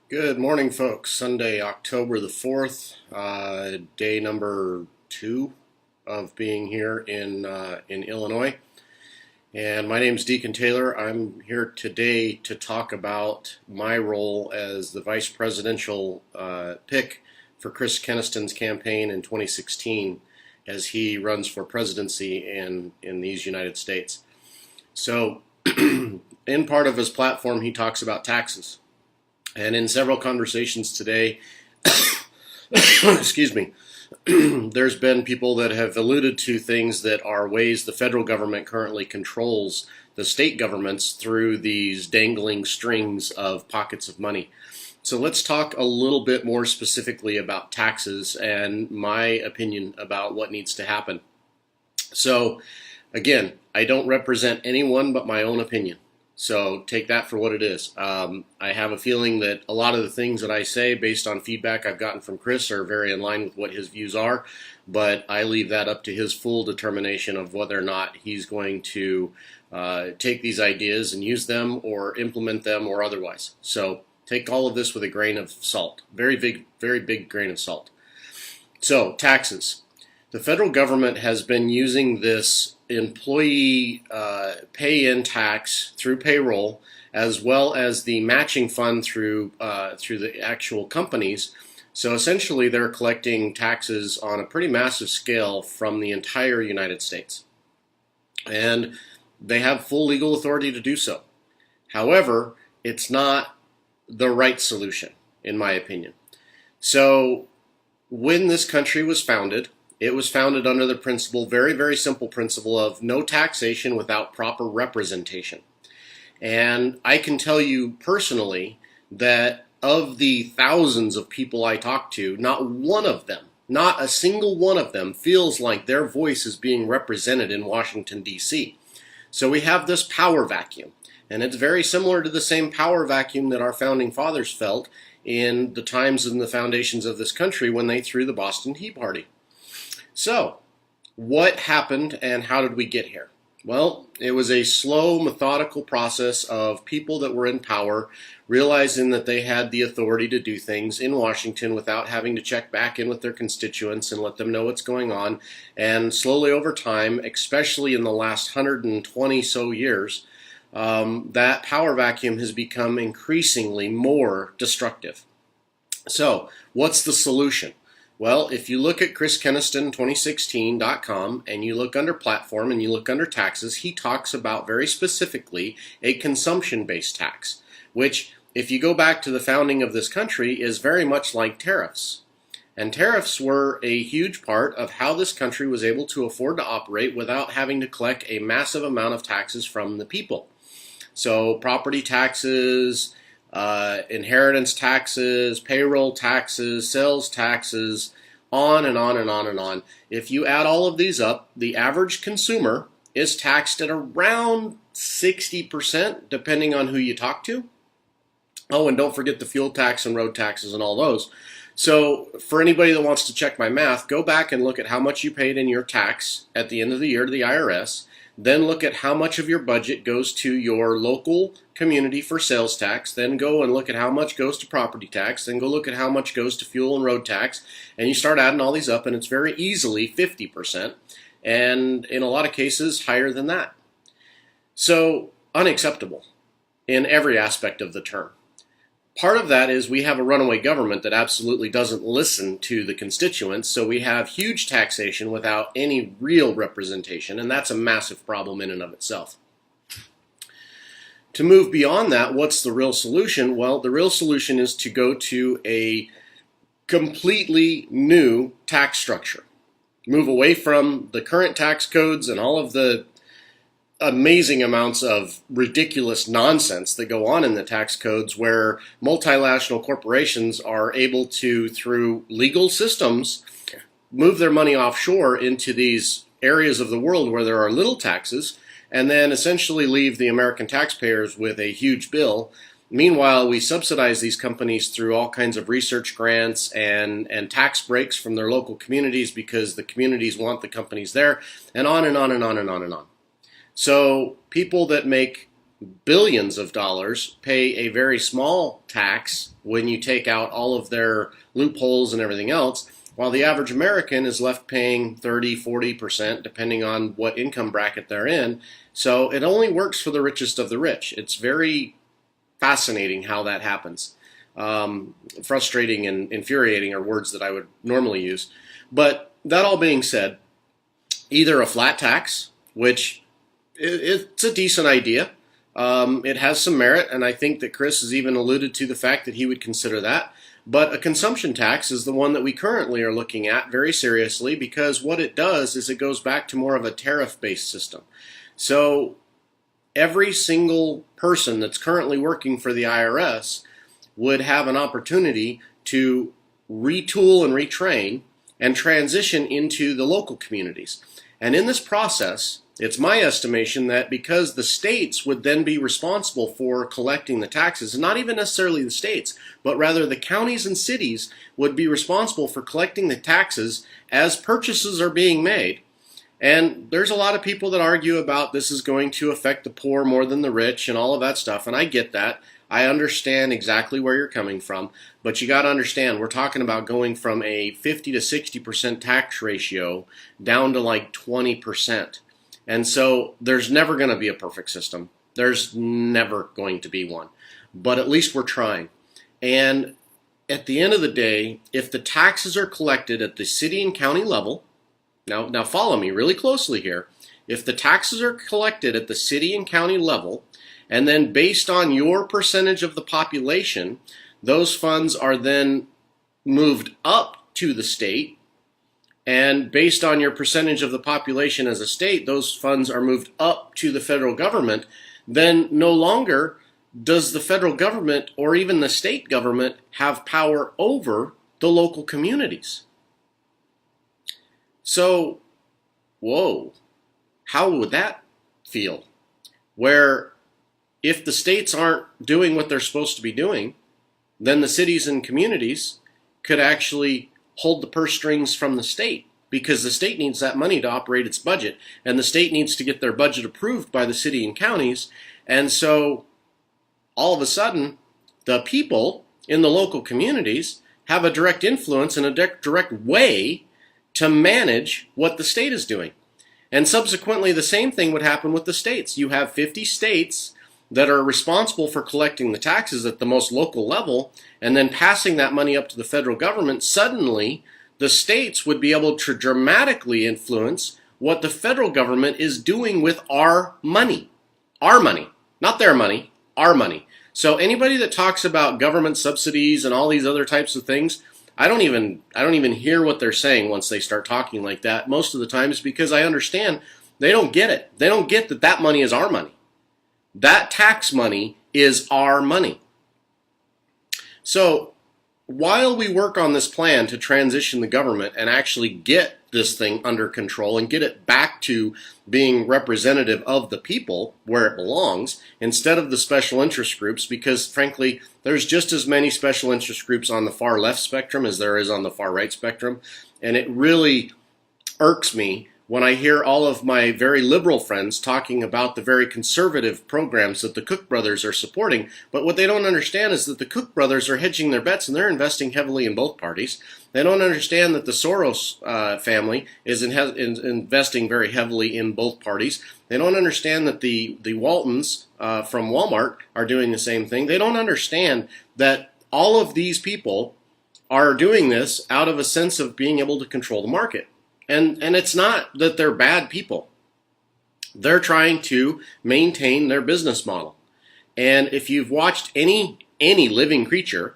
Good morning, folks. Sunday, October the 4th, day number 2 of being here in Illinois. And my name is Deacon Taylor. I'm here today to talk about my role as the vice presidential pick for Chris Keniston's campaign in 2016 as he runs for presidency in these United States. So, in part of his platform, he talks about taxes. And in several conversations today, excuse me, there's been people that have alluded to things that are ways the federal government currently controls the state governments through these dangling strings of pockets of money. So let's talk a little bit more specifically about taxes and my opinion about what needs to happen. So again, I don't represent anyone but my own opinion. So take that for what it is. I have a feeling that a lot of the things that I say based on feedback I've gotten from Chris are very in line with what his views are, but I leave that up to his full determination of whether or not he's going to take these ideas and use them or implement them or otherwise. So take all of this with a grain of salt, very big grain of salt. So taxes. The federal government has been using this employee pay-in tax through payroll, as well as the matching fund through the actual companies. So essentially, they're collecting taxes on a pretty massive scale from the entire United States, and they have full legal authority to do so. However, it's not the right solution, in my opinion. So when this country was founded, it was founded under the principle, very simple principle of no taxation without proper representation. And I can tell you personally that of the thousands of people I talk to, not one of them, not a single one of them feels like their voice is being represented in Washington, D.C. So we have this power vacuum. And it's very similar to the same power vacuum that our founding fathers felt in the times and the foundations of this country when they threw the Boston Tea Party. So, what happened and how did we get here? Well, it was a slow, methodical process of people that were in power realizing that they had the authority to do things in Washington without having to check back in with their constituents and let them know what's going on. And slowly over time, especially in the last 120 so years, that power vacuum has become increasingly more destructive. So, what's the solution? Well, if you look at chriskeniston2016.com and you look under platform and you look under taxes, he talks about very specifically a consumption-based tax, which, if you go back to the founding of this country, is very much like tariffs. And tariffs were a huge part of how this country was able to afford to operate without having to collect a massive amount of taxes from the people. So property taxes, inheritance taxes, payroll taxes, sales taxes, on and on and on and on. If you add all of these up, the average consumer is taxed at around 60%, depending on who you talk to. Oh, and don't forget the fuel tax and road taxes and all those. So for anybody that wants to check my math, go back and look at how much you paid in your tax at the end of the year to the IRS. Then look at how much of your budget goes to your local community for sales tax. Then go and look at how much goes to property tax. Then go look at how much goes to fuel and road tax. And you start adding all these up, and it's very easily 50%. And in a lot of cases, higher than that. So unacceptable in every aspect of the term. Part of that is we have a runaway government that absolutely doesn't listen to the constituents, so we have huge taxation without any real representation, and that's a massive problem in and of itself. To move beyond that, what's the real solution? Well, the real solution is to go to a completely new tax structure. Move away from the current tax codes and all of the amazing amounts of ridiculous nonsense that go on in the tax codes where multinational corporations are able to, through legal systems, move their money offshore into these areas of the world where there are little taxes and then essentially leave the American taxpayers with a huge bill. Meanwhile, we subsidize these companies through all kinds of research grants and tax breaks from their local communities because the communities want the companies there, and on and on and on and on and on. So people that make billions of dollars pay a very small tax when you take out all of their loopholes and everything else, while the average American is left paying 30, 40%, depending on what income bracket they're in. So it only works for the richest of the rich. It's very fascinating how that happens. Frustrating and infuriating are words that I would normally use. But that all being said, either a flat tax, which it's a decent idea. It has some merit, and I think that Chris has even alluded to the fact that he would consider that. But a consumption tax is the one that we currently are looking at very seriously, because what it does is it goes back to more of a tariff-based system. So every single person that's currently working for the IRS would have an opportunity to retool and retrain and transition into the local communities. And in this process, it's my estimation that because the states would then be responsible for collecting the taxes, and not even necessarily the states, but rather the counties and cities would be responsible for collecting the taxes as purchases are being made. And there's a lot of people that argue about this is going to affect the poor more than the rich and all of that stuff, and I get that. I understand exactly where you're coming from, but you got to understand we're talking about going from a 50 to 60% tax ratio down to like 20%. And so there's never going to be a perfect system. There's never going to be one. But at least we're trying. And at the end of the day, if the taxes are collected at the city and county level, now follow me really closely here. If the taxes are collected at the city and county level, and then based on your percentage of the population, those funds are then moved up to the state. And based on your percentage of the population as a state, those funds are moved up to the federal government. Then no longer does the federal government or even the state government have power over the local communities. So, whoa, how would that feel? Where if the states aren't doing what they're supposed to be doing, then the cities and communities could actually hold the purse strings from the state, because the state needs that money to operate its budget, and the state needs to get their budget approved by the city and counties. And so all of a sudden, the people in the local communities have a direct influence and a direct way to manage what the state is doing. And subsequently, the same thing would happen with the states. You have 50 states that are responsible for collecting the taxes at the most local level and then passing that money up to the federal government. Suddenly, the states would be able to dramatically influence what the federal government is doing with our money. Our money. Not their money, our money. So anybody that talks about government subsidies and all these other types of things, I don't even hear what they're saying once they start talking like that most of the times, because I understand they don't get it. They don't get that that money is our money. That tax money is our money. So while we work on this plan to transition the government and actually get this thing under control and get it back to being representative of the people where it belongs, instead of the special interest groups, because frankly, there's just as many special interest groups on the far left spectrum as there is on the far right spectrum. And it really irks me when I hear all of my very liberal friends talking about the very conservative programs that the Koch brothers are supporting. But what they don't understand is that the Koch brothers are hedging their bets, and they're investing heavily in both parties. They don't understand that the Soros family is investing very heavily in both parties. They don't understand that the Waltons from Walmart are doing the same thing. They don't understand that all of these people are doing this out of a sense of being able to control the market. And it's not that they're bad people. They're trying to maintain their business model. And if you've watched any living creature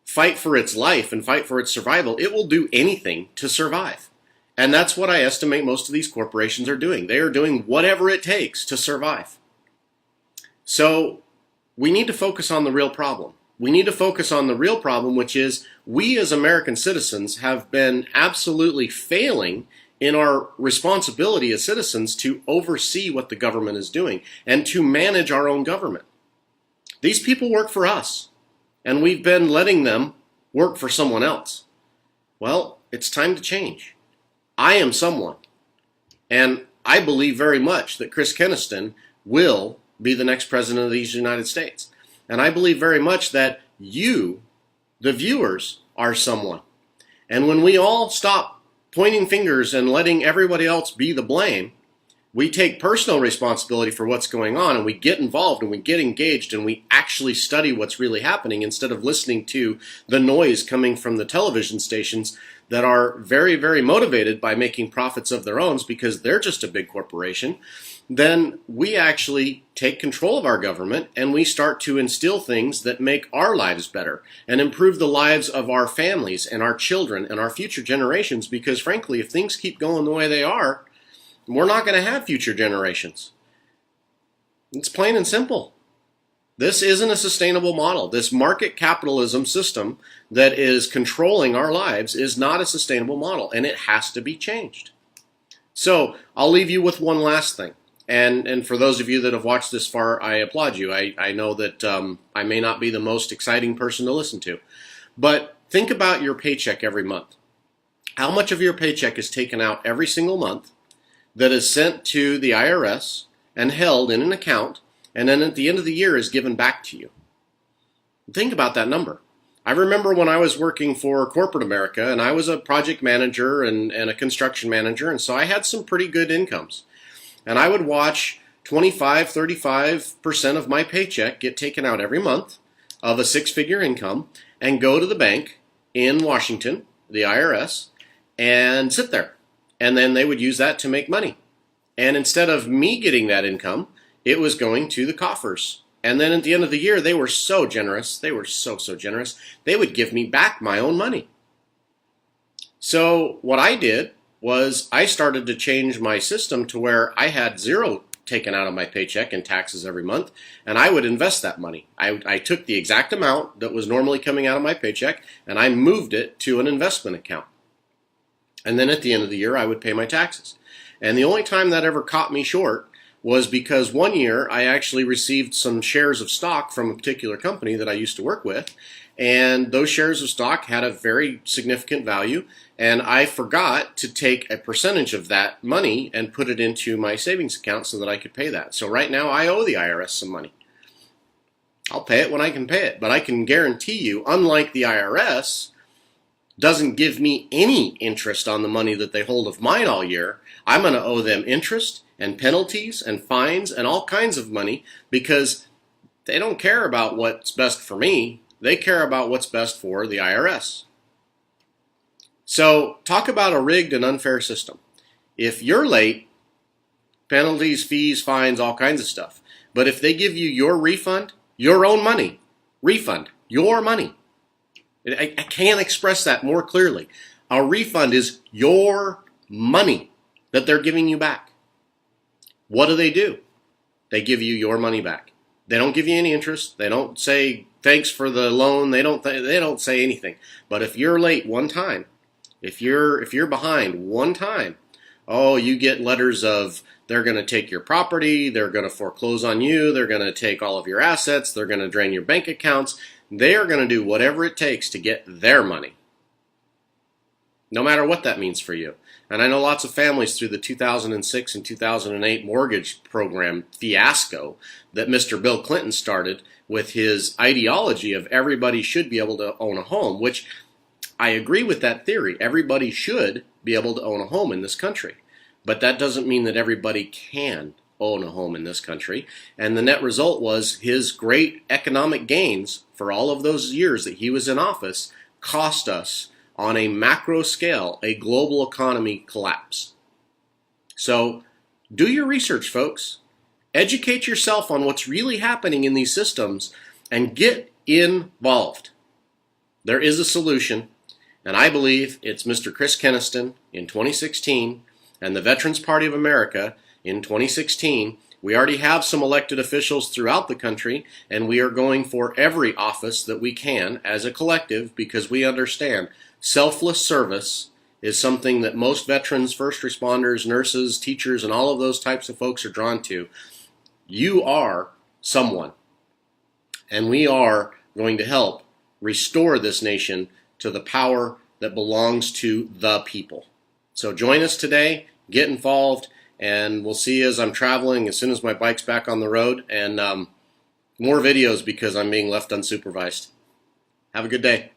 fight for its life and fight for its survival, it will do anything to survive. And that's what I estimate most of these corporations are doing. They are doing whatever it takes to survive. So we need to focus on the real problem. We need to focus on the real problem, which is we as American citizens have been absolutely failing in our responsibility as citizens to oversee what the government is doing and to manage our own government. These people work for us, and we've been letting them work for someone else. Well, it's time to change. I am someone, and I believe very much that Chris Keniston will be the next president of these United States. And I believe very much that you, the viewers, are someone. And when we all stop pointing fingers and letting everybody else be the blame, we take personal responsibility for what's going on, and we get involved and we get engaged and we actually study what's really happening instead of listening to the noise coming from the television stations that are very, very motivated by making profits of their own because they're just a big corporation. Then we actually take control of our government and we start to instill things that make our lives better and improve the lives of our families and our children and our future generations, because frankly, if things keep going the way they are, we're not going to have future generations. It's plain and simple. This isn't a sustainable model. This market capitalism system that is controlling our lives is not a sustainable model, and it has to be changed. So I'll leave you with one last thing. And for those of you that have watched this far, I applaud you. I know that I may not be the most exciting person to listen to. But think about your paycheck every month. How much of your paycheck is taken out every single month that is sent to the IRS and held in an account, and then at the end of the year is given back to you? Think about that number. I remember when I was working for corporate America, and I was a project manager and a construction manager, and so I had some pretty good incomes. And I would watch 25, 35% of my paycheck get taken out every month of a six-figure income and go to the bank in Washington, the IRS, and sit there. And then they would use that to make money. And instead of me getting that income, it was going to the coffers. And then at the end of the year, they were so generous. They were so generous. They would give me back my own money. So what I did was I started to change my system to where I had zero taken out of my paycheck in taxes every month, and I would invest that money. I took the exact amount that was normally coming out of my paycheck, and I moved it to an investment account. And then at the end of the year, I would pay my taxes. And the only time that ever caught me short was because one year I actually received some shares of stock from a particular company that I used to work with, and those shares of stock had a very significant value, and I forgot to take a percentage of that money and put it into my savings account so that I could pay that. So right now I owe the IRS some money. I'll pay it when I can pay it, but I can guarantee you, unlike the IRS, doesn't give me any interest on the money that they hold of mine all year. I'm going to owe them interest and penalties and fines and all kinds of money because they don't care about what's best for me. They care about what's best for the IRS. So talk about a rigged and unfair system. If you're late, penalties, fees, fines, all kinds of stuff. But if they give you your refund, your own money, refund, your money. I can't express that more clearly. A refund is your money that they're giving you back. What do? They give you your money back. They don't give you any interest. They don't say thanks for the loan. They don't say anything. But if you're late one time, if you're behind one time, oh, you get letters of they're going to take your property, they're going to foreclose on you, they're going to take all of your assets, they're going to drain your bank accounts. They are going to do whatever it takes to get their money, no matter what that means for you. And I know lots of families through the 2006 and 2008 mortgage program fiasco that Mr. Bill Clinton started with his ideology of everybody should be able to own a home, which I agree with that theory. Everybody should be able to own a home in this country. But that doesn't mean that everybody can own a home in this country. And the net result was his great economic gains for all of those years that he was in office cost us, on a macro scale, a global economy collapse. So do your research, folks. Educate yourself on what's really happening in these systems and get involved. There is a solution, and I believe it's Mr. Chris Keniston in 2016 and the Veterans Party of America in 2016. We already have some elected officials throughout the country, and we are going for every office that we can as a collective because we understand selfless service is something that most veterans, first responders, nurses, teachers, and all of those types of folks are drawn to. You are someone, and we are going to help restore this nation to the power that belongs to the people. So join us today, get involved, And we'll see you as I'm traveling as soon as my bike's back on the road, and more videos because I'm being left unsupervised. Have a good day.